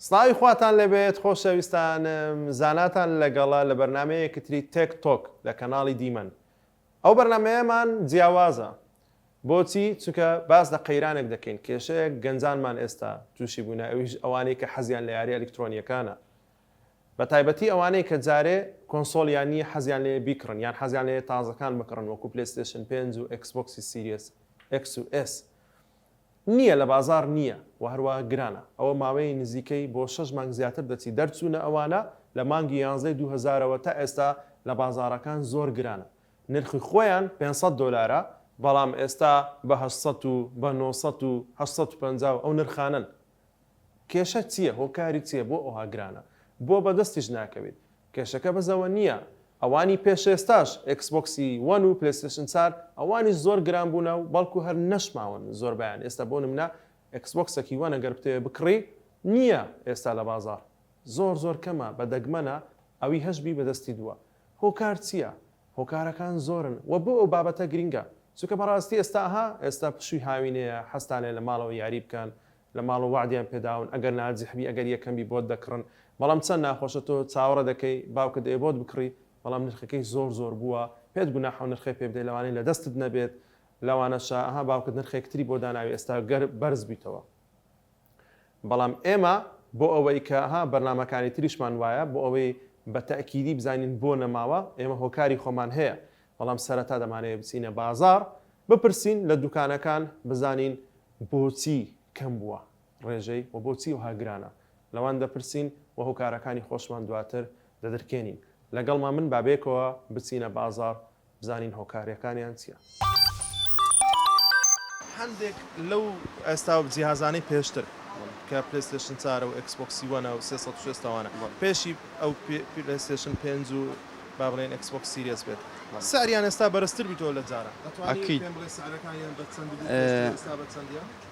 سڵاوی خواتان لەبێت خۆشەویستانم زاناتان لەگەڵا لە بەرنمەیەکتری تێک تۆک لە کەناڵی دیمەن. ئەو بەرنمەیەمان جیاوازە بۆچی چونکە باس لە قەیرانێک دەکەین کێشەیەک گەنجانمان ئێستا تووشی بوون ئەویش ئەوانەی کە حەزیان لە یاری ئەلکترۆنیەکانە بە تایبەتی ئەوانەی کە جارێ کۆنسۆلیان نیە حەزیان لێ بیکڕن یان حەزیان لێ تازەکان بکڕن وەکو پلەیستێشن 5 و ئەکسبۆکسی سیریس X و S نییە لە بازار نییە و هەروە گرانە ئەوە ماوەی نزیکەی بۆ 6 مانگ زیاتر دەچی دەرچوونە ئەوانە لە مانگی 11 2000ەوە تا ئێستا لە بازارەکان زۆر گرانە نرخی خۆیان 500 دلارە بەڵام ئێستا بە 800 و بە 900 و 850 ئەو نرخانن کێشە چییە هۆکاری چییە بۆ ئەوها گرانە بۆ بەدەستیش ناکەوێت کێشەکە بەزەوە نییە ئەوانی پێش ئێستاش ئەکسبۆکسی 1 و پلەیستێشن 4 ئەوانی زۆر گران بوونە و بەڵکو هەر نەشماون زۆر بەیان ئێستا بۆ نمونە ئەکسبۆکسێکی 1 ئەگەر بتەوێ بکڕی نییە ئێستا لە بازار زۆر کەمە بە دەگمەنە ئەوی هەشبی بەدەستی دووە هۆکار چییە هۆکارەکان زۆرن و بۆ ئەو بابەتە گرینگە چونکە بەڕاستی ئێستا پشووی هاوینەیە حەستانێ لە ماڵەوە یاری بکەن لە ماڵ و وعدیان پێداون ئەگەر ناجحبی ئەگەر یەکەمی بۆت دەکڕن بەڵام چەند ناخۆشە تۆ چاوەڕە دەکەی باوکت دەیە بۆت بکڕی بەڵام نرخەکەی زۆر بووە پێت گوناح و نرخی پێ بدەیت لەوانەیە لە دەستت نەبێت لەوانەشە ئەها باوکت نرخێکتری بۆ داناوی ئێستا گەر بەرز بیتەوە بەڵام ئێمە بۆ ئەوەی کە ها بەرنامەکانی تریشمان وایە بۆ ئەوەی بە تەئکیدی بزانین بۆ نەماوە ئێمە هۆکاری خۆمان هەیە بەڵام سەرەتا دەمانەیە بچینە بازار بپرسین لە دوکانەکان بزانین بۆچی کەم بووە ڕێژەی و بۆچی وها گرانە لەوان دەپرسین و هۆکارەکانی خۆشمان دواتر دەدرکێنین لەگەڵمان من بابێکەوە بچینە بازار بزانین هۆکاریەکانیان چییە هەندێک لەو ئێستا جیهازانەی پێشتر کە پلەیستێشن 4 و ئەکسبۆکسی 1 و 360وانە پێشی ئەو پلەیستێشن 5 و با بڵێن ئەکسبۆکس سیریس بێت ساریان ئێستا بەرزتر بیتەوە لە جارە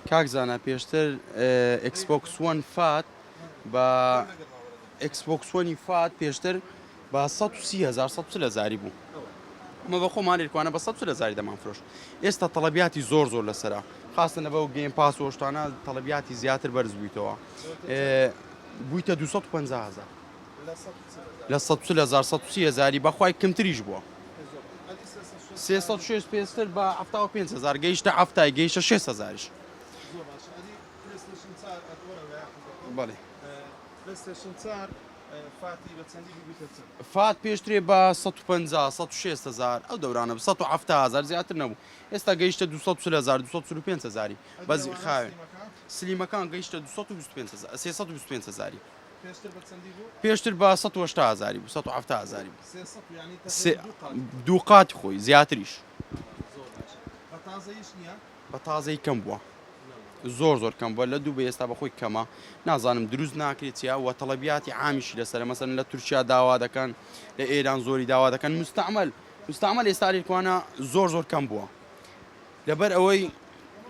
کاکزانە پێشتر ئەکسبۆکس 1 فات بە ئەکسبۆکس 1 فات پێشتر بە 130,000 بوو ئەمە بە خۆمان لێکوانە بە 100,000 دەمان فرۆش ئێستا تەڵەبیاتی زۆر لەسەرا خاستە لە بەو گەیم پاس و شتانە تەڵەبیاتی زیاتر بەرز بوویتەوە بوویتە 250,000 لە 130,000 بەخوای کەمتریش بووە 306 پێشتر بە 75,000 گەیشتە 7 گەیشتە 6,000ش بەڵێ فات پێشترێ بە 150,000 ئەو دەورانە 170,000 زیاتر نەبوو ئێستا گەیشتە 240,000 225,000 بەزی خاوێن سلیمەکان گەیشتە 325,000 پێشتر بە 180,000 بوو 170,000 دوو قات خۆی زیاتریش بە تازەی کەم بووە زۆر کەم بووە لە دوو بە ئێستا بەخۆی کەمە نازانم دروست ناکرێت چیا و تەڵەبیاتی عامیشی لەسەر مەسەن لە تورکیا داوا دەکەن لە ئێران زۆری داوا دەکەن مستعمل ئێستا لێکوانە زۆر کەم بووە لەبەر ئەوەی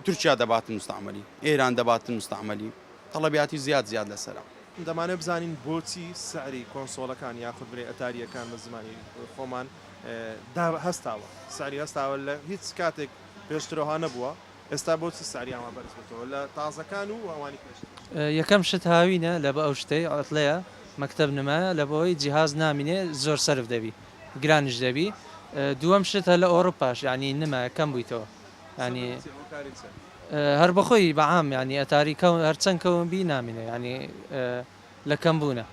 تورکیا دەباتن مستعملی ئێران دەباتن مستعملی تەڵەبیاتی زیاد لەسەرە دەمانێت بزانین بۆچی سعری کۆنسۆڵەکان یاخود برێ ئەتاریەکان بە زمانی خۆمان هەستاوە سعری هەستاوە لە هیچ کاتێک پێشترەوە نەبووە ئێستا بۆچی ساریانوە بەرز بێتەوە لە تازەکان و ئەوانی پێش یەکەم شت هاوینە لە بە ئەو شتەی ئەڵەیە مەکتەب نمایە لە بەوەی جیهاز نامینێ زۆر سەرف دەبی گرانش دەبی دووەم شتە لە ئۆڕۆپاش ینی نمایە کەم بوویتەوە ینی هەر بەخۆی بەعام ینی ئەتاری هەرچەند کەون بی نامینە ینی لە کەمبوونە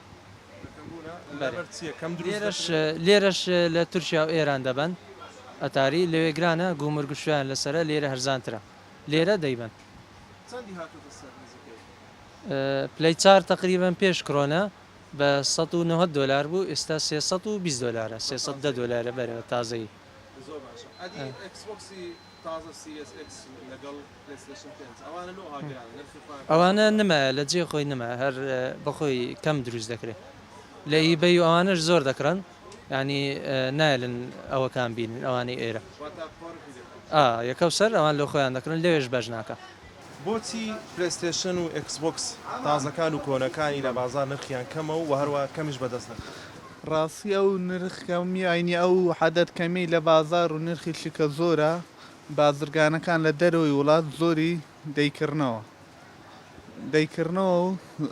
لێرەش لە تورکیا و ئێران دەبن ئەتاری لەوێ گرانە گومرگشویان لەسرە لێرە هەرزانترە لێرە دەیبن پلەی 4 تقریبان پێش کڕۆنە بە 190 دلار بوو ئێستا 320 دلارە 310 دلارە بەرەوە تازەی ئەوانە نمایە لە جێ خۆی نمە هەر بەخۆی کەم دروست دەکرێت لە ئیبەی و ئەوانش زۆر دەکڕن ینی نایلن ئەوەکان بینن ئەوانەی ئێرە یەکەو سەر ئەوان لە خۆیان دەکڕن لەوێش بەش ناکە بۆچی پلەیستێشن و ئەکسبۆکس تازەکان و کۆنەکانی لە بازار نرخیان کەمە و هەروە کەمیش بەدەست دەکەن ڕاستی ئەو نرخ کەمی ئاینی ئەو حەدەت کەمی لە بازار و نرخی شکە زۆرە بازرگانەکان لە دەرەوەی وڵات زۆری دەیکردنەوە دەیکردنەوە و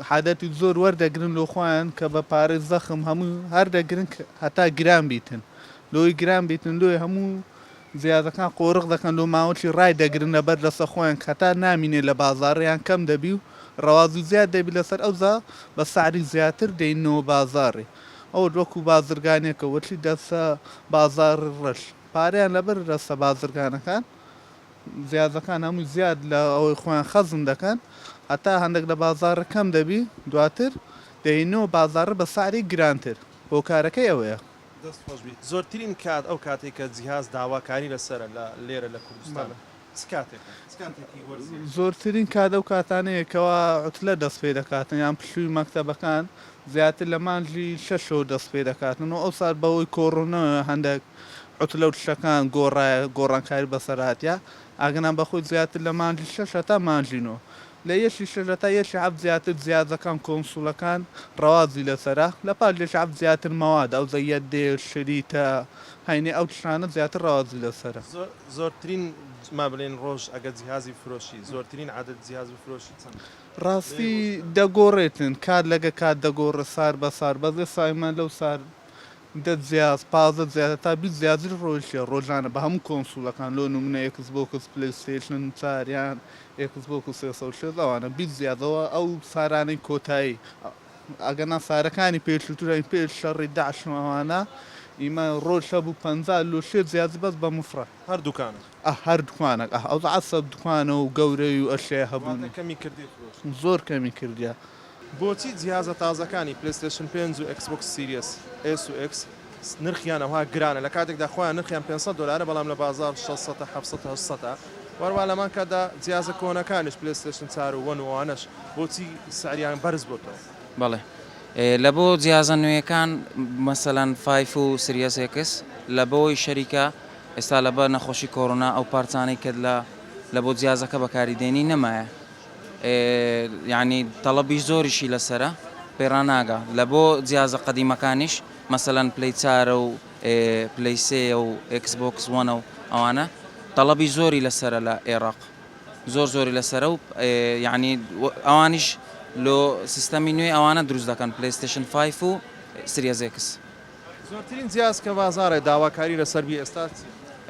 حادەتی زۆر وەردەگرن لە خۆیان کە بە پارەی زەخم هەموو هەر دەگرن هەتا گران بیتن لۆی گران بیتن لۆی هەموو زیادەکان قۆڕق دەکەن لۆ ماوەی ڕای دەگرن لەبەر دەسە خۆیان کەتا نامینێ لە بازاڕیان کەم دەبی و ڕەوازی زیاد دەبی لەسەر ئەوزا بە سعری زیاتر دەینەوە بازاڕێ ئەوە وەکو بازرگانێکە وەچی دەسە بازار ڕەش پارەیان لەبەر دەسە بازرگانەکان زیادەکان هەمووی زیاد لە ئەوەی خۆیان خەزم دەکەن هەتا هەندێک لە بازارڕە کەم دەبی دواتر دەینەوە بازارڕە بە سعری گرانتر هۆکارەکەی ئەوەیە زۆرترین کات ئەو کاتێک کە جیهاز داواکاری لەسرە لە لێرە لە کوردستانە زۆرترین کات ئەو کاتانەیەکەوە عوتلە دەست پێ دەکاتن یان پشووی مەکتەبەکان زیاتر لە مانجی شەشەوە دەست پێ دەکاتن و ئەو سات بەوەی کۆڕۆنەوە هەندێک عوتلە و شتەکان گۆڕانکاری بەسەرهاتیا ئاگەنان بەخۆی زیاتر لە مانجی شەش هەتا مانجینەوە لە یەشی شەژەتا یەشی حەب زیاتر زیادەکان کۆنسوڵەکان ڕەوازی لەسەرا لە پاش لێش حەب زیاتر مەواد ئەو زەیەت دێ شریتە هەینێ ئەو تشانە زیاتر ڕەوازی لەسەرە زۆرترین ما بڵێن ڕۆژ ئەگە جیهازی فرۆشی زۆرترین عادەت جیهازی فرۆشی چەند ڕاستی دەگۆڕێتن کات لەگە کات دەگۆڕە سار بە سار بەزێ سایمان لەو سار دە جیاز پازە زیاتر تا بی زیاتر ڕۆژیە ڕۆژانە بە هەموو کۆنسوڵەکان لۆ نمونە ئێکس بۆکس پلەیستێشن چاریان ئێکس بۆکس 360 ئەوانە بی زیادەوە ئەو سارانەی کۆتایی ئەگەنا سارەکانی پێشتورین پێش شەڕی داعشەوانە ئیمە ڕۆژ هەبوو 50 لۆ شێ زیاد بەس بە مفرە هەردووکانە هەردووکانێک ئەو عسەب دوکانە و گەورەی و ئەشێ هەبوون کەمی کردی زۆر کەمی کردیا بۆچی جیهازە تازەکانی پلیستشن 5 و ئەکسبۆکس سیریس S و X نرخیان ئەوها گرانە لە کاتێکدا خۆیان نرخیان $500 بەڵام لە بازار 600 700 وەروە لەمان کاتدا جیازە کۆنەکانش پلیستشن 4 و 1 وانش بۆچی سعریان بەرز بۆتەوە بەڵێ لە بۆ جیازە نوێیەکان مەسەلەن 5 و سریەس X لە بۆی شەریکە ئێستا لەبەر نەخۆشی کۆڕۆنا ئەو پارچانەی کرد لە بۆ جیازەکە بەکاریدێنی نەمایە یعنی تەڵەبی زۆریشی لەسرە پێڕاناگە لە بۆ جیازە قەدیمەکانیش مەسەلەن پلەی 4 و پلەی 3 و ئەکسبۆکس 1 و ئەوانە تەڵەبی زۆری لەسرە لە عێراق زۆری لەسرە و یعنی ئەوانیش لۆ سیستەمی نوێی ئەوانە دروست دەکەن پلەیستێشن 5 و سریەز X زۆرترین جیاز کە بازارە داواکاری لەسەر بی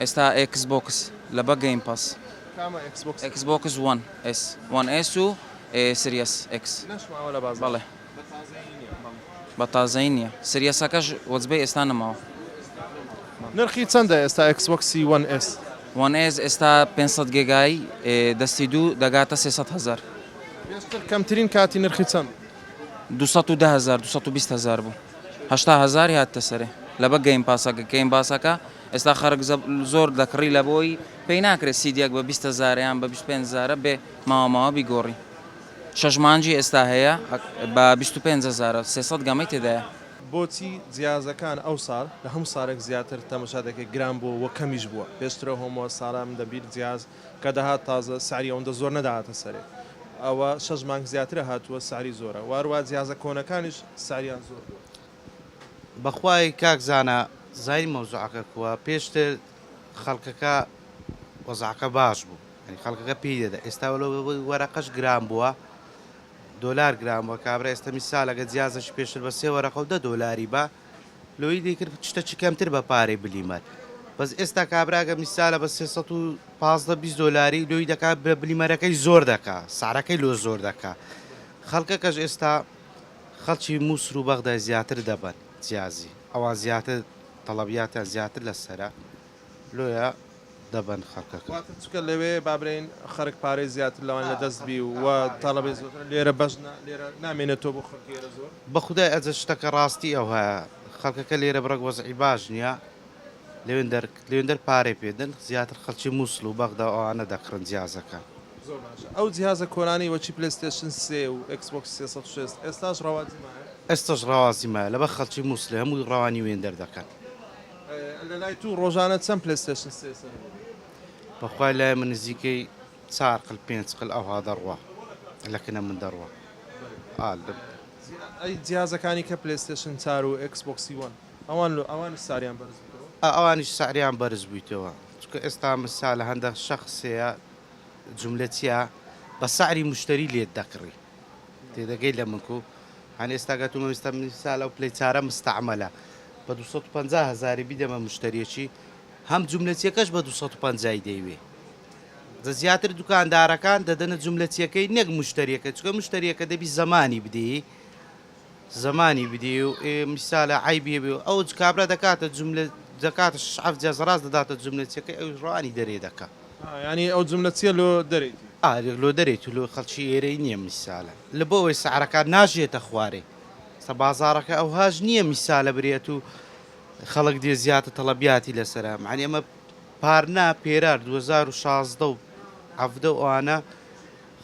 ئێستا ئەکسبۆکس لە بە گەیم پاس ئەکسبۆکس 1S و سریەس X بەڵێ بە تازەی نییە سریەسەکەش وەزبەی ئێستا نەماوە نرخی چەندە ئێستا ئەکسبۆکسی 1S 1S ئێستا 500 گێگایی دەستی دوو دەگاتە 300,000 پێشتر کەمترین کاتی نرخی چەند 210,000 220,000 بوو 80,000 هاتە سەرێ لە بە گەیم پاسەکە گەیم پاسەکە ئێستا خەرک زۆر دەکڕی لە بۆی پێی ناکرێت سیدیەک بە 20,000 یان بە 25,000 بێ ماوەماوە بیگۆڕی شەژمانجی ئێستا هەیە بە 25,000 300 گەمەی تێدایە بۆچی جیازەکان ئەو ساڵ لە هەموو ساڵێک زیاتر تەمەشا دەکەی گران بووە وە کەمیش بووە پێشترە هۆمۆ ساڵام دەبیر جیاز کە دەهات تازە سعری ئەوەندە زۆر نەداهاتە سەرێ ئەوە 6 مانگ زیاترە هاتووە سعری زۆرە وارووا جیازە کۆنەکانیش ساریان زۆر بەخوای کاکزانە زای مەوزوعەکە کووە پێشتر خەڵکەکە وەزعەکە باش بوو خەڵکەکە پێی دەدا ئێستا وەرەقەش گران بووە دۆلار گران بووە کابرا ئێستا میسالەکە جیازەش پێشتر بە 3 وەرەقە و $10 بە لۆی دیکرد شتەی کەمتر بە پارەی بلیمەر بەس ئێستا کابراگە میسالە بە $315 لۆی دەکات بە بلیمەرەکەی زۆر دەکا سعرەکەی لۆ زۆر دەکا خەڵکەکەش ئێستا خەڵکی مووسر و بەغدای زیاتر دەبن جیازی ئەوان زیاتر تەڵەبیاتە زیاتر لەسرە لۆیە دەبن خەڵکەکە چکە لەوێ بابرین خەرک پارەی زیاتر لەوان لە دەستبی و تەڵەبی لێرە بەش لێرە نامێنێتەوە بۆ خەڵکێرە زۆر بە خودای ئەجە شتەکە ڕاستی ئەو هەیە خەڵکەکە لێرە بڕک وەزعی باش نییە لێوێندەر پارەی پێدن زیاتر خەڵکی مووسڵ و بەغدا ئەوانە دەکڕن جیازەکە ئەو جیهازە کۆرانی وەچی پلیستێشن 3 و ئەکسبۆکس 360 ئێستاش ڕەوازیمایە ئێستاش ڕاوازیمایە لەبە خەڵکی مووسڵ هەمووی ڕەوانی وێندەر دەکەن لە لای تو ڕۆژانە چەند پلیستێشن 3 بەخوای لای من نزیکەی 4 قل 5 قل ئەوها دەڕوە لەکنە من دەڕوە ئەی جیازەکانی کە پلیستێشن 4 و ئەکسبۆکسی 1 ئەوان ساریان بەرز ئەوانیش سعریان بەرز بوویتەوە چکە ئێستا مسا لە هەندێک شەخصەیە جملەتیە بە سعری مشتری لێت دەکڕی تێدەگەی لە منکو هەن ئێستاگەتومە میسال ئەو پلەی چارە مستعمەلە بە 250 بیدەمە مشتریەکی هەم جوملەتیەکەش بە 250 دەیوێ زیاتر دوکاندارەکان دەدەنە جوملەتیەکەی نەک مشتریەکە چکە مشتریەکە دەبی زمانی بدی زمانی بدی و میسالە عیبێ بێ ئەو کابرا دەکاتە جملە دەکاتە شعف جەزڕاست دەداتە جوملەتیەکەی ئەو ڕوانی دەرێ دەکە ینی ئەو جملەچیە لۆ دەریت لۆ دەرێت و لۆ خەڵکی ئێرەی نییە میسالە لە بۆەوەی سعرەکان ناژێتە خوارێ سە بازارەکە ئەو هاژ نییە میسالە برێت و خەڵک دێ زیاتر تەڵەبیاتی لەسرە معنی ئەمە پارنا پێرار 2016 و هەفتە ئەوانە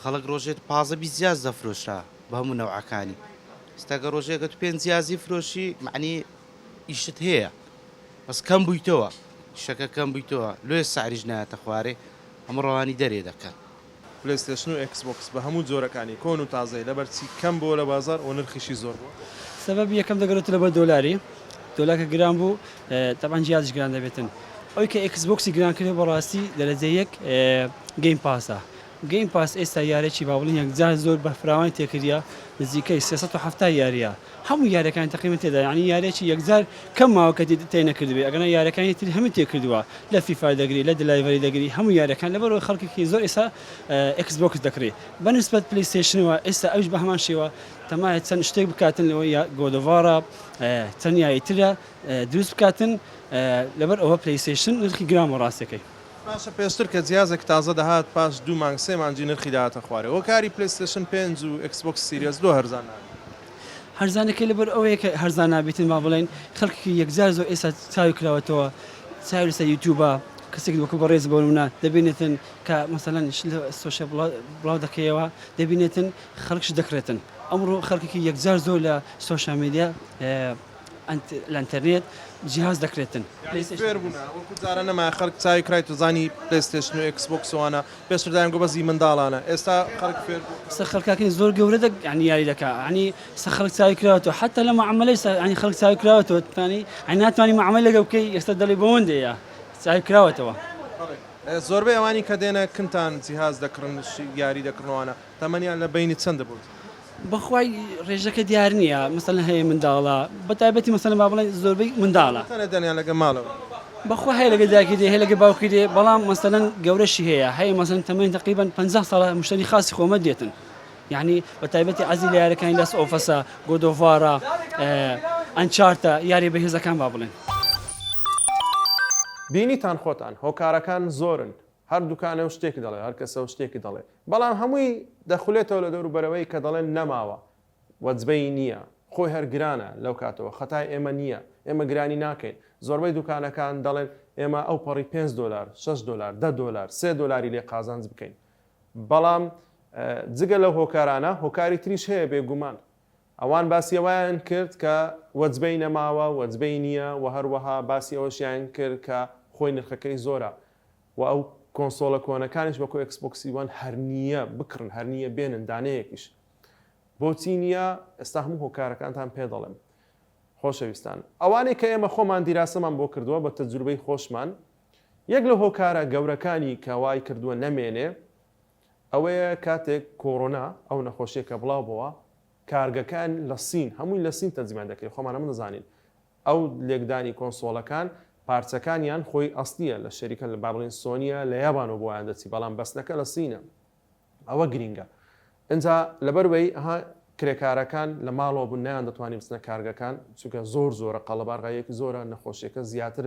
خەڵک ڕۆژێت پازەبی زیاد دەفرۆشا بە هەموو نەوعەکانی ئێستاگە ڕۆژێکە تو 5 زیازی فرۆشی معنی ئیشت هەیە بەس کەم بوویتەوە شەکە کەم بوویتەوە لێ سعریش نایەتە خوارێ ئەمە ڕەوانی دەرێ دەکەن پلەیستێشن و ئەکسبۆکس بە هەموو جۆرەکانی کۆن و تازای لەبەرچی کەم بۆ لە بازار و نرخیشی زۆر بووە سبب یەکەم دەگەڕێت لە بە دۆلاری دۆلاکە گران بوو تەبان جیازش گران دەبێتن ئەوی کە ئەکسبۆکسی گران کرد بەڕاستی دەرەجە یەک گەیم پاسە گەیم پاس ئێستا یارێکی باوڵین یەکجار زۆر بە فراوان تێکردە نزیکەی 370 یاریە هەموو یاریەکان تقریبا تێدا یعنی یارێکی یەکجار کەم ماوە کە تێ نەکردبێ ئەگەنە یاریەکانی تر هەموو تێکردووە لە فیفا دەگری لە دلایڤەری دەگری هەموو یاریەکان لەبەرەوە خەڵکێکی زۆر ئێستا ئەکسبۆکس دەکرێت بەنسبەت پلەیستێشنەوە ئێستا ئەوش بە هەمان شێوە تەمایە چەند شتێک بکاتن لەوەی گۆدەڤارە چەند یاریترە دروست بکاتن لەبەر ئەوە پلەیستێشن نرخی گران بە ڕاستەکەی باشە پێشتر کە جیازێک تازە دەهات پاش 2 مانگ 3 مانجی نرخی داهاتە خوارێ وە کاری پلەیستێشن 5 و ئەکسبۆکس سیریەس 2 هەرزان هەرزانەکەی لەبەر ئەوەیە کە هەرزان نابێتن با بڵێن خەڵکی یەکجار زۆر ئێستا چاوی کراوەتەوە چاوی لەسەر یوتیوبە کەسێک وەکو بەڕێز بۆنە دەبینێتن کە مەسەلەن سۆشیال بڵاو دەکەیەوە دەبینێتن خەڵکش دەکرێتن ئەمڕۆ خەڵکێکی یەکجار زۆر لە سۆشیال میدیا لە ئینتەرنێت جیهاز دەکرێتن جارە نەما خەڵک چاوی کرای توزانی پلەیستێشن و ئەکسبۆکسەوانە پێشتر دایم گۆ بەزی منداڵانە ئێستا خەڵک فێر خەڵکاکەی زۆر گەورە ینی یاری دەکات ینی خەڵک چاوی کراوەوە حتا لە معاملەی ینی خەڵک چاوی کراوەوە توانی ناتوانانی معامل لەگە بکەی ئێستا دەڵی بەوەندەیە چاوی کراوەتەوە زۆربەی ئەوانی کە دێنە کنتان جیهاز دەکڕن یاری دەکردنەوەوانە تەمەنیان لە بینی چەندە بوو بەخوای ڕێژەکە دیار نییە مەسەلەن هەیە منداڵە بە تایبەتی مەسەلەن با بڵێن زۆربەی منداڵە دەنیان لەگە ماڵەوە بەخوا هەیە لەگە داکی دێ هەیە لەگە باوکی دێ بەڵام مەسەلەن گەورەشی هەیە هەیە مەسەلەن تەمەین تقریبا 50 ساڵە مشتری خاصی خۆمە دێتن یعنی بە تایبەتی عەزی لە یاریەکانی لاس ئۆفەسە گۆدۆڤارە ئەنچارتە یاری بەهێزەکان با بڵێن بینیتان خۆتان هۆکارەکان زۆرن هەر دوکانە و شتێکی دەڵێ هەر کەسە و شتێکی دەڵێ بەڵام هەمووی دەخولێتەوە لە دەوروبەرەوەی کە دەڵێن نەماوە وەجبەی نییە خۆی هەرگرانە لەو کاتەوە خەتای ئێمە نییە ئێمە گرانی ناکەین زۆربەی دوکانەکان دەڵێن ئێمە ئەو پەڕی 5 دلار 6 دلار 10 دلار 3 دلاری لێ قازانج بکەین بەڵام جگە لەو هۆکارانە هۆکاری تریش هەیە بێگومان ئەوان باسیەوەیان کرد کە وەجبەی نەماوە وەجبەی نییە و هەروەها باسی ئەوەشیان کرد کە خۆی نرخەکەی زۆرە و ئەو کۆنسۆڵە کۆنەکانیش وەکو ئەکسبۆکسی وان هەرنیە بکڕن هەرنیە بێنن دانەیەکیش بۆچی نییە ئێستا هەموو هۆکارەکانتان پێ دەڵێم خۆشەویستان ئەوانەی کە ئێمە خۆمان دیراسەمان بۆ کردووە بە تەجروبەی خۆشمان یەک لە هۆکارە گەورەکانی کە وای کردووە نەمێنێ ئەوەیە کاتێک کۆڕۆنا ئەو نەخۆشیە کە بڵاو بووە کارگەکان لە سین هەمووی لە سین تەنزیمان دەکرێت خۆمانە من دەزانین ئەو لێکدانی کۆنسۆڵەکان پارچەکانیان خۆی ئەستیە لە شەریکە لە بابڵین سۆنیە لە یابانەوە بۆیان دەچی بەڵام بەستنەکە لە سینە ئەوە گرینگە اینجا لەبەروەی ئەها کرێکارەکان لە ماڵەوە بوون نیان دەتوانین بچنە کارگەکان چونکە زۆرە قەڵەبارغایەکی زۆرە نەخۆشیەکە زیاتر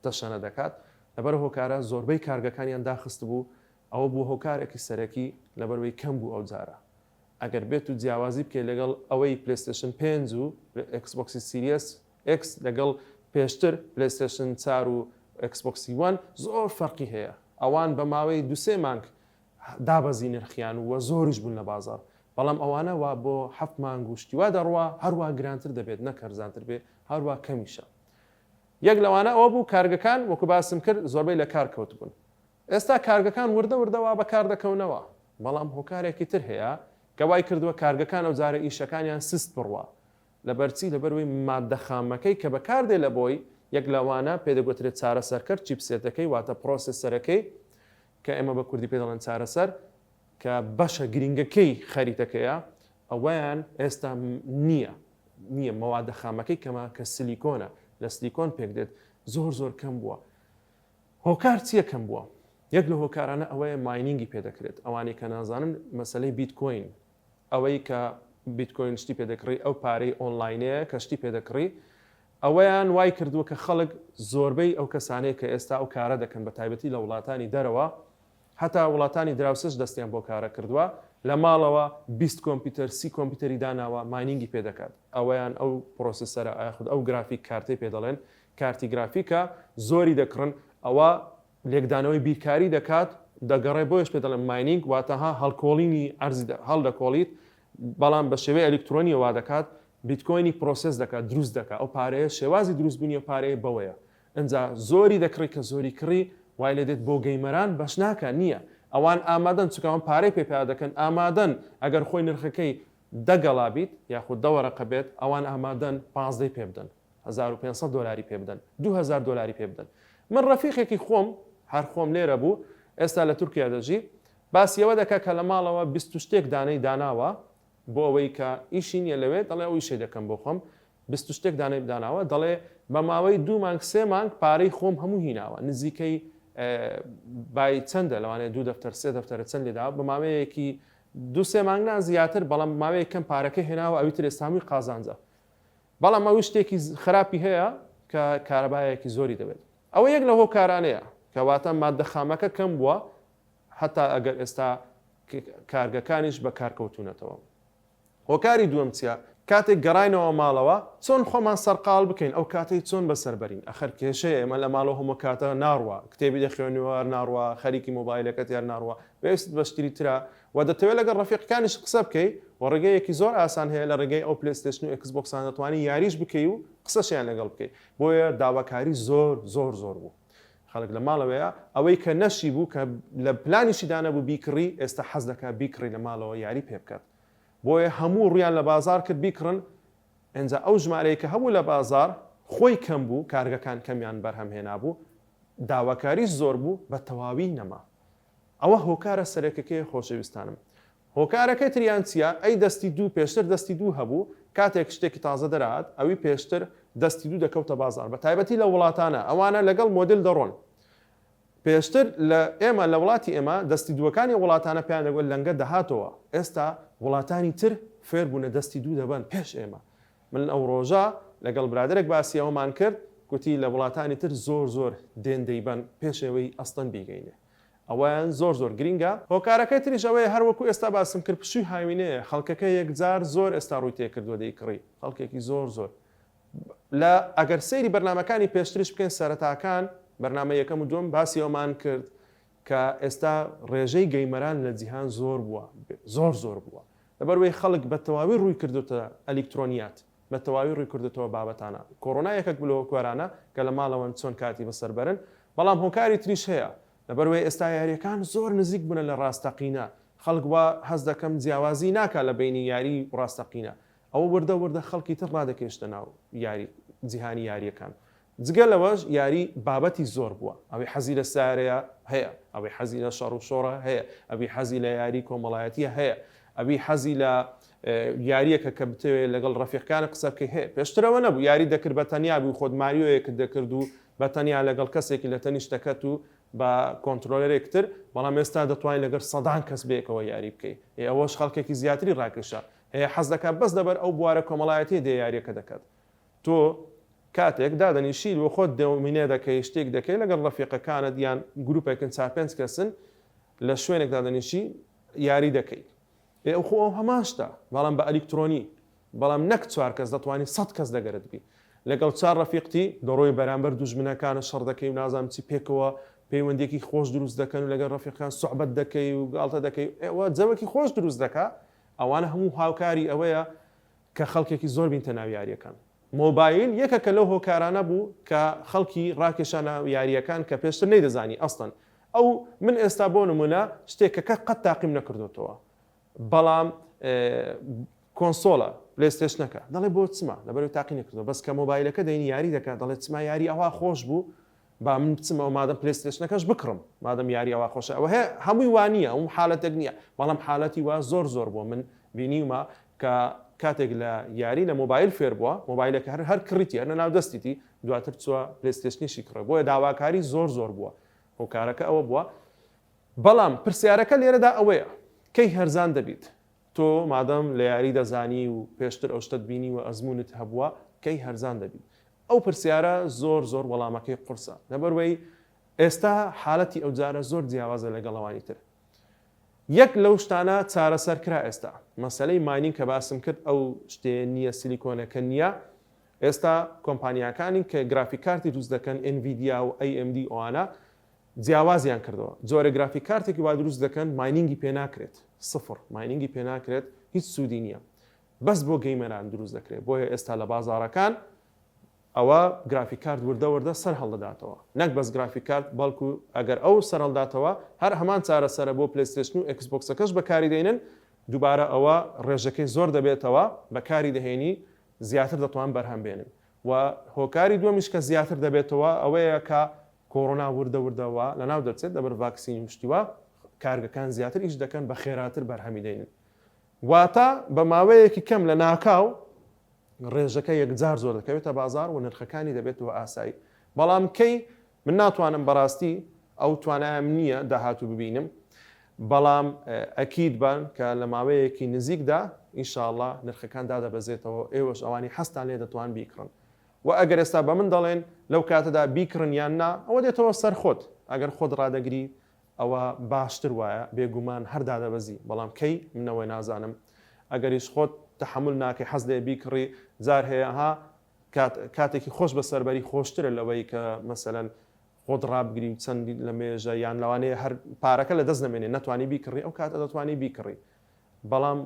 تەشەنە دەکات لەبەر هۆکارە زۆربەی کارگەکانیان داخست بوو ئەوە بوو هۆکارێکی سەرەکی لەبەروەی کەم بوو ئەو جارە ئەگەر بێت و جیاوازی بکە لەگەڵ ئەوەی پلەیستێشن 5 و ئەکسبۆکسی سیریەس X لەگەڵ پێشتر پلەیستێشن 4 و ئەکسبۆکسی 1 زۆر فەرقی هەیە ئەوان بە ماوەی 2-3 مانگ دابەزی نرخیان وە زۆریش بوون لە بازار بەڵام ئەوانە وا بۆ 7 مانگ و شتیوا دەڕوا هەروە گرانتر دەبێت نەکەرزانتر بێ هەروە کەمیشە یەک لەوانە ئەوە بوو کارگەکان وەکو باسم کرد زۆربەی لە کار کەوت بوون ئێستا کارگەکان وردەوردەوە بە کار دەکەونەوە بەڵام هۆکارێکی تر هەیە کەوای کردووە کارگەکان ئەو جارە ئیشەکانیان سست بڕوە لە بەرچی لەبەروەی مادەخامەکەی کە بەکاردێ لە بۆی یەک لەوانە پێدەگوترێت چارەسەرکرد چیپسێتەکەی واتە پرۆسسەرەکەی کە ئێمە بە کوردی پێ دەڵێن چارەسەر کە بەشە گرنگەکەی خەریتەکەیە ئەویان ئێستا نییە مەوادە خامەکەی کەمە کە سیلیکۆنە لە سیلیکۆن پێک دێت زۆر کەم بووە. هۆکار چییە کەم بووە؟ یەک لە هۆکارانە ئەوەیە ماینینگی پێدەکرێت. ئەوانەی کە نازانن مەسلەی بیتکۆین، ئەوەی کە بیتکۆین شتی پێدەکڕی ئەو پارەی ئۆنلاینەیە کە شتی پێدەکڕی، ئەوەیان وای کردووە کە خەڵک زۆربەی ئەو کەسانەیە کە ئێستا ئەو کارە دەکەن بە تایبەتی لە وڵاتانی دەرەوە، هەتا وڵاتانی دراوسش دەستیان بۆ کارە کردووە، لە ماڵەوە 20 کۆمپیوتەر 30 کۆمپیوتەری داناوە ماینینگی پێدەکات. ئەوەیان ئەو پرۆسسەرە ئاخود ئەو گرافیک کارتەی پێ دەڵێن کارتی گرافیکە زۆری دەکڕن، ئەوە لێکدانەوەی بیرکاری دەکات، دەگەڕێ بۆیش پێ دەڵێن ماینینگ واتەها هەڵکۆڵینی ئەرزی هەڵدەکۆڵیت، بەڵام بە شێوەیە ئەلکترۆنیە وا دەکات، بیتکۆینی پرۆسس دەکات، دروست دەکات. ئەو پارەیە شێوازی دروستبوونی و پارەیە بەوەیە. ئەنجا زۆری دەکڕی کە زۆری کڕی وای لێ دێت بۆ گەیمەران بەش ناکە نییە. ئەوان ئامادەن چکەوان پارەی پێپیا دەکەن، ئامادەن ئەگەر خۆی نرخەکەی دەگەڵا بیت یاخود دەوەرەقە بێت، ئەوان ئامادەن 15 پێ بدەن، 1500 دلاری پێ بدەن، 2000 دلاری پێ بدەن. من ڕەفیقێکی خۆم هەر خۆم لێرە بوو، ئێستا لە تورکیا دەژی، باسیەوە دەکات کە لە ماڵەوە 20 شتێک دانەی داناوە بۆ ئەوەی کە ئیشی نیە لەوێت، دەڵێ ئەو ئیشێ دەکەم بۆ خۆم، 20 شتێک دانەی داناوە، دەڵێ بە ماوەی 2 مانگ 3 مانگ پارەی خۆم هەموو هیناوە، نزیکەی بای چەندە لەوانەیە 2 دەفتەر 3 دەفتەرە چەند لێدا بە ماوەیەکی 2-3 مانگنا زیاتر، بەڵام ماوەیە کەم پارەکە هێناوە ئەویتر ئێستامی قازانجە. بەڵام ئەوی شتێکی خراپی هەیە کە کارەبایەکی زۆری دەبێت. ئەوە یەک لە هۆکارانەیە کەواتە مادە خامەکە کەم بووە، هەتا ئەگەر ئێستا کارگەکانیش بە کارکەوتونەتەوە. هۆکاری دووەم چیە؟ کاتێک گەڕاینەوە ماڵەوە چۆن خۆمان سەرقاڵ بکەین، ئەو کاتەی چۆن بەسەربەرین. ئەخەر کێشەیە ئێمە لە ماڵەوە هەموو کاتە ناڕوە، کتێبی دەخوێنەوە ناڕوە، خەریکی مۆبایلەکەت یار ناڕوە، پێویست بەشتری ترە و دەتەوێت لەگەڵ ڕەفیقەکانیش قسە بکەی و ڕێگەیەکی زۆر ئاسان هەیە لە ڕێگەی ئەو پلێستێشن و ئەکسبۆکسان دەتوانی یاریش بکەی و قسەشیان لەگەڵ بکەی. بۆیە داواکاری زۆر بوو. خەڵک لە ماڵەوەیە ئەوەی کە نەشی بوو کە لە پلانیشی دانەبوو بیکڕی، ئێستا حەز دەکات بیکڕی لە ماڵەوە یاری پێ بکات. بۆیە هەموو ڕویان لە بازار کرد بیکڕن، ئەنجا ئەو ژمارەیە کە هەموو لە بازار خۆی کەم بوو، کارگەکان کەمیان بەرهەمهێنا بوو، داواکاریش زۆر بوو بە تەواوی نەما. ئەوە هۆکارە سەرەکەکەی خۆشەویستانم. هۆکارەکەی تریان چیە؟ ئەی دەستی دوو پێشتر دەستی دوو هەبوو، کاتێک شتێکی تازە دەرات ئەوی پێشتر دەستی دوو دەکەوتە بازار، بە تایبەتی لە وڵاتانە ئەوانە لەگەڵ مۆدل دەڕۆن. پێشتر لە ئێمە لە وڵاتی ئێمە دەستی دووەکانی وڵاتانە پێیان دەگوت لەنگە دەهاتەوە، ئێستا وڵاتانی تر فێر بوونە دەستی دوو دەبن پێش ئێمە. من ئەو ڕۆژە لەگەڵ برادێک باسی ئەومان کرد، گوتی لە وڵاتانی تر زۆر دێن دەیبن پێشەوەی ئەستەن بیگەینێ. ئەویان زۆر گرینگە. هۆکارەکەی تریش ئەوەیە هەروەکو ئێستا باسم کرد پشووی هاوینەیە، خەڵکەکە یەکجار زۆر ئێستا ڕووی تێکردووە دەیکڕی، خەڵکێکی زۆر لە ئەگەر سەیری بەرنامەکانی پێشترش بکەین سەرەتاکان بەرنامە یەکەم و دووەم باسی ئەومان کرد کە ئێستا ڕێژەی گەیمەران لە جیهان زۆر بووە. لەبەرەوەی خەڵک بە تەواوی ڕووی کردوتە ئەلکترۆنیات، بە تەواوی ڕووی کردێتەوە بابەتانە. کۆڕۆنا یەکێک بلەوە کۆرانە کە لە ماڵەوەن چۆن کاتی بەسەربەرن، بەڵام هۆکاری تریش هەیە. لەبەرەوەی ئێستا یاریەکان زۆر نزیک بوون لە ڕاستەقینە. خەڵک وە هەز دەکەم جیاوازی ناکە لە بینی یاری و ڕاستەقینە. ئەوە وردە خەڵکی تر ڕادەکێشتە ناو یاری جیهانی یاریەکان. جگە لەوەش یاری بابەتی زۆر بووە. ئەوەی حەزی لە سارەیە هەیە، ئەوەی حەزی لە شەڕ و شۆڕە هەیە، ئەوەی حەزی لە یاری کۆمەڵایەتیە هەیە، ئەوەی حەزی لە یاریەکە کە بتەوێت لەگەڵ ڕەفیقەکانە قسە بکەی هەیە. پێشترەوە نەبوو، یاری دەکرد بە تەنیا بوو، خۆت ماریۆیەکت دەکرد و بە تەنیا لەگەڵ کەسێکی لە تەنیشتەکەت و بە کۆنتترۆلەرێکتر، بەڵام ئێستا دەتوانین لەگەر سەدان کەس بێکەوە یاری بکەیت. ئەوەش خەڵکێکی زیاتری ڕاکێشە هەیە حەز دەکات بەس دەبەر ئەو بوارە کۆمەڵایەتی دێ یاریەکە دەکات. تۆ کاتێک دادەنیشی و خۆت دەمینێ دەکەی شتێک دەکەی لەگەڵ ڕەفیقەکانت یان گروپێکن 4-5 کەسن لە شوێنێک دادەنیشی یاری دەکەیت. ئەو خۆ هەمان شتە، بەڵام بە ئەلکترۆنی، بەڵام نەک 4 کەس دەتوانانی 100 کەس دەگەرت بی. لەگەڵ 4 ڕەفیقتی دەڕۆی بەرامبەر دوژمنەکانە شەڕ دەکەی و نازانم چی پێکەوە پەیوەندێکی خۆش دروست دەکەن و لەگەڵ ڕەفیقەکان سوحبەت دەکەی و گاڵتە دەکەی، ئەوە جەمێکی خۆش دروست دەکات. ئەوانە هەموو هاوکاری ئەوەیە کە خەڵکێکی زۆر بینتە ناو یاریەکان. مۆبایل یەکەکە لەو هۆکارانە بوو کە خەڵکی ڕاکێشانە یاریەکان کە پێشتر نەیدەزانی ئەستن. ئەو من ئێستا بۆ نمونە شتێکەکە قەت تاقیم نەکردوتەوە، بەڵام کۆنسۆڵە پلێستێشنەکە دەڵێ بۆ چما لەبەرەوەی تاقی نەکردەوە، بەس کە مۆبایلەکە دەینی یاری دەکات دەڵێت چما یاری ئەوە خۆش بوو، با من بچمەوە مادەم پلێستێشنەکەش بکڕم، مادەم یاری ئەوە خۆشە. ئەوە هەمووی وانە، ئەو حالەتێک نییە، بەڵام حالەتی وا زۆر بووە. من بینیمە کە کە کاتێک لە یاری لە مۆبایل فێر بووە مۆبایلەکە هەر کڕیتی هەر ناو دەستیتی دواتر چووە پلێستێشنیشی کڕە بۆیە داواکاری زۆر بووە هۆکارەکە ئەوە بووە بەڵام پرسیارەکە لێرەدا ئەوەیە کەی هەرزان دەبیت تۆ مادەم لە یاری دەزانی و پێشتر ئەو شتت بینی و ئەزمونت هەبووە کەی هەرزان دەبیت ئەو پرسیارە زۆر وەڵامەکەی قورسە لەبەرەوەی ئێستا حالەتی ئەو جارە زۆر جیاوازە لەگەڵەوانی تر یەک لەو شتانە چارەسەرکرا ئێستا مەسەلەی ماینین کە باسم کرد ئەو شتێ نییە سیلیکۆنەکە نییە ئێستا کۆمپانیاکانی کە گرافیکارتی دروست دەکەن NVIDIA و AMD ئەوانە جیاوازیان کردەوە جۆرە گرافیکارتێکی وا دروست دەکەن ماینینگی پێ ناکرێت سفر ماینینگی پێ ناکرێت هیچ سوودی نییە بەس بۆ گەیمەران دروست دەکرێت بۆیە ئێستا لە بازاڕەکان ئەوە گرافیکارت وردە سەر هەڵدەداتەوە نەک بەس گرافیکارت بەڵکو ئەگەر ئەو سەر هەڵداتەوە هەر هەمان چارەسەرە بۆ پلەیستێشن و ئەکسبۆکسەکەش بەکاری دێنن دووبارە ئەوە ڕێژەکەی زۆر دەبێتەوە بەکاری دەهێنی زیاتر دەتوان بەرهەم بێنن و هۆکاری دووەمیش کە زیاتر دەبێتەوە ئەوەیە کە کۆڕۆنا وردەوە لە ناو دەچێت دەبەر ڤاکسینی مشتیوە کارگەکان زیاتر ئیش دەکەن بە خێراتر بەرهەمی دێنن واتە بە ماوەیەکی کەم لە ناکاو ڕێژەکە یەکجار زۆر دەکەوێتە بازار و نرخەکانی دەبێتەوە ئاسایی بەڵام کەی من ناتوانم بەڕاستی ئەو توانایم نییە داهاتوو ببینم بەڵام ئەکید بن کە لە ماوەیەکی نزیکدا ئینشاءڵڵا نرخەکان دادەبەزێتەوە ئێوەش ئەوانی هەستان لێ دەتوان بیکڕن و ئەگەر ئێستا بە من دەڵێن لەو کاتەدا بیکڕن یان نا ئەوە دێتەوە سەر خۆت ئەگەر خۆت ڕادەگری ئەوە باشتر وایە بێگومان هەر دادەبەزی بەڵام کەی منەوەی نازانم ئەگەریش خۆت تحمل ناکەی حەز لێ بیکڕی جار هەیە ها کاتێکی خۆش بە سەربەری خۆشترە لەوەی کە مەسەلەن خۆت ڕابگری چەندی لە مێژە یان لەوانەیە هەر پارەکە لە دەست نەمێنێ نەتوانی بیکڕی ئەو کاتە دەتوانی بیکڕی بەڵام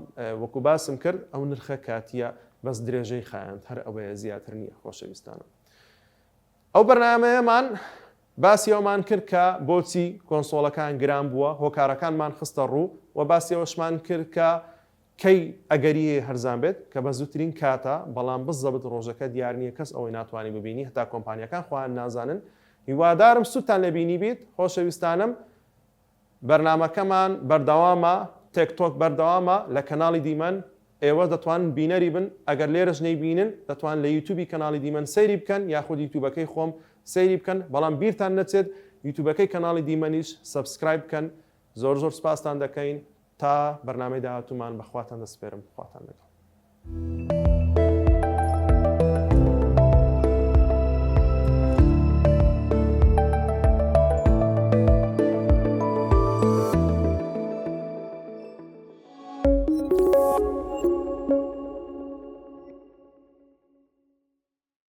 وەکو باسم کرد ئەو نرخە کاتیە بەس درێژەی خایەند هەر ئەوەیە زیاتر نییە خۆشەویستانە ئەو بەرنامەیەمان باسی ئەومان کرد کە بۆچی کۆنسۆڵەکان گران بووە هۆکارەکانمان خستە ڕوو و باسی ئەوەشمان کرد کە کەی ئەگەریە هەرزان بێت کە بە زووترین کاتە بەڵام بزەبت ڕۆژەکە دیار نییە کەس ئەوەی ناتوانانی ببینی هەتا کۆمپانیەکان خۆیان نازانن هیوادارم سوودتان لەبینی بیت خۆشەویستانم بەرنامەکەمان بەردەوامە تێکتۆک بەردەوامە لە کەناڵی دیمەن ئێوە دەتوانن بینەری بن ئەگەر لێرەش نەیبینن دەتوان لە یوتیوبی کەناڵی دیمەن سەیری بکەن یاخود یوتیوبەکەی خۆم سەیری بکەن بەڵام بیرتان نەچێت یوتیوبەکەی کەناڵی دیمەنیش سەبسکرایب بکەن زۆر سپاستان دەکەین تا بەرنامەی داهاتوومان بەخواتان دەسپێرم خواتان لەگەڵ